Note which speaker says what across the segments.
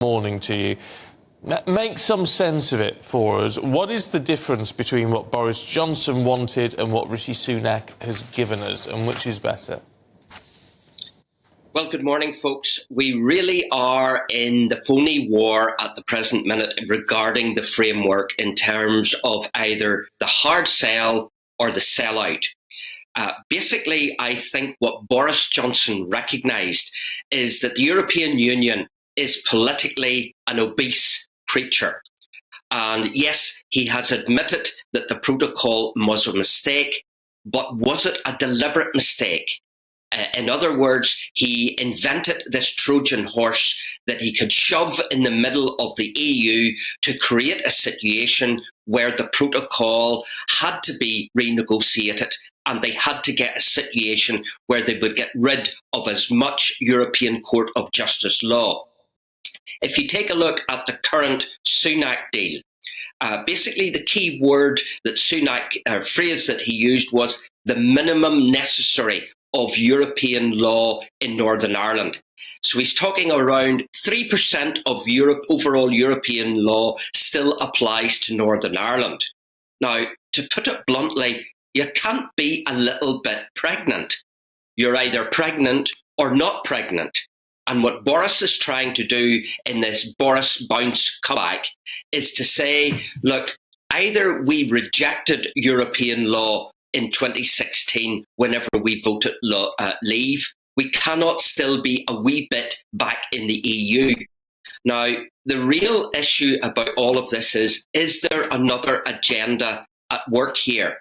Speaker 1: morning to you. Make some sense of it for us. What is the difference between what Boris Johnson wanted and what Rishi Sunak has given us, and which is better?
Speaker 2: Well, good morning, folks. We really are in the phony war at the present minute regarding the framework in terms of either the hard sell or the sellout. Basically, I think what Boris Johnson recognised is that the European Union is politically an obese creature. And yes, he has admitted that the protocol was a mistake, but was it a deliberate mistake? In other words, he invented this Trojan horse that he could shove in the middle of the EU to create a situation where the protocol had to be renegotiated, and they had to get a situation where they would get rid of as much European Court of Justice law. If you take a look at the current Sunak deal, basically the key word that Sunak, phrase that he used was the minimum necessary of European law in Northern Ireland. So he's talking around 3% of Europe, overall European law still applies to Northern Ireland. Now, to put it bluntly, you can't be a little bit pregnant. You're either pregnant or not pregnant. And what Boris is trying to do in this Boris bounce comeback is to say, look, either we rejected European law in 2016 whenever we voted leave, we cannot still be a wee bit back in the EU. Now, the real issue about all of this is there another agenda at work here?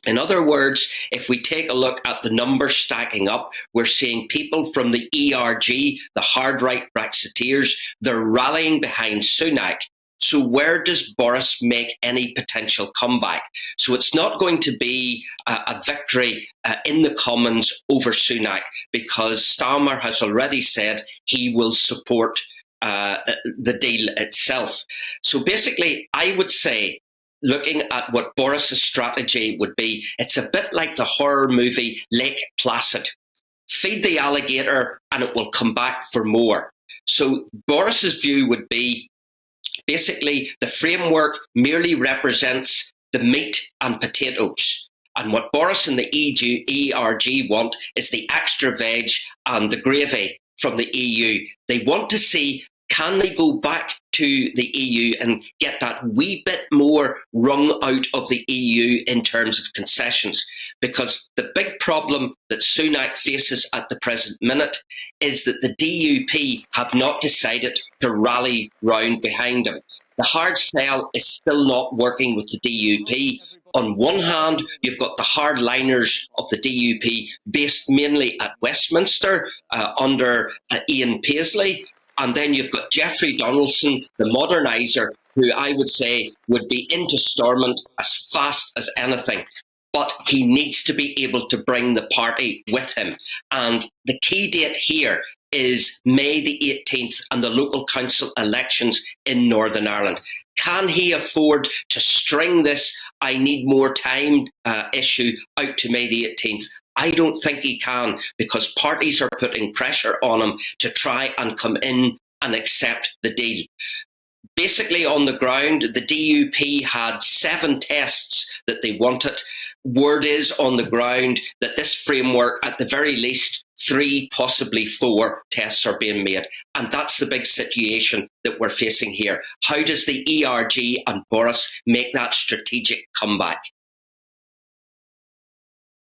Speaker 2: In other words, if we take a look at the numbers stacking up, we're seeing people from the ERG, the hard right Brexiteers, they're rallying behind Sunak. So where does Boris make any potential comeback? So it's not going to be a victory in the Commons over Sunak, because Starmer has already said he will support the deal itself. So basically, I would say, looking at what Boris's strategy would be, it's a bit like the horror movie Lake Placid. Feed the alligator and it will come back for more. So Boris's view would be, basically, the framework merely represents the meat and potatoes. And what Boris and the ERG want is the extra veg and the gravy from the EU. They want to see, can they go back to the EU and get that wee bit more wrung out of the EU in terms of concessions? Because the big problem that Sunak faces at the present minute is that the DUP have not decided to rally round behind him. The hard sell is still not working with the DUP. On one hand, you've got the hardliners of the DUP based mainly at Westminster under Ian Paisley. And then you've got Jeffrey Donaldson, the moderniser, who I would say would be into Stormont as fast as anything. But he needs to be able to bring the party with him. And the key date here is May the 18th and the local council elections in Northern Ireland. Can he afford to string this I need more time issue out to May the 18th? I don't think he can, because parties are putting pressure on him to try and come in and accept the deal. Basically, on the ground, the DUP had 7 tests that they wanted. Word is on the ground that this framework, at the very least, 3, possibly 4 tests are being made. And that's the big situation that we're facing here. How does the ERG and Boris make that strategic comeback?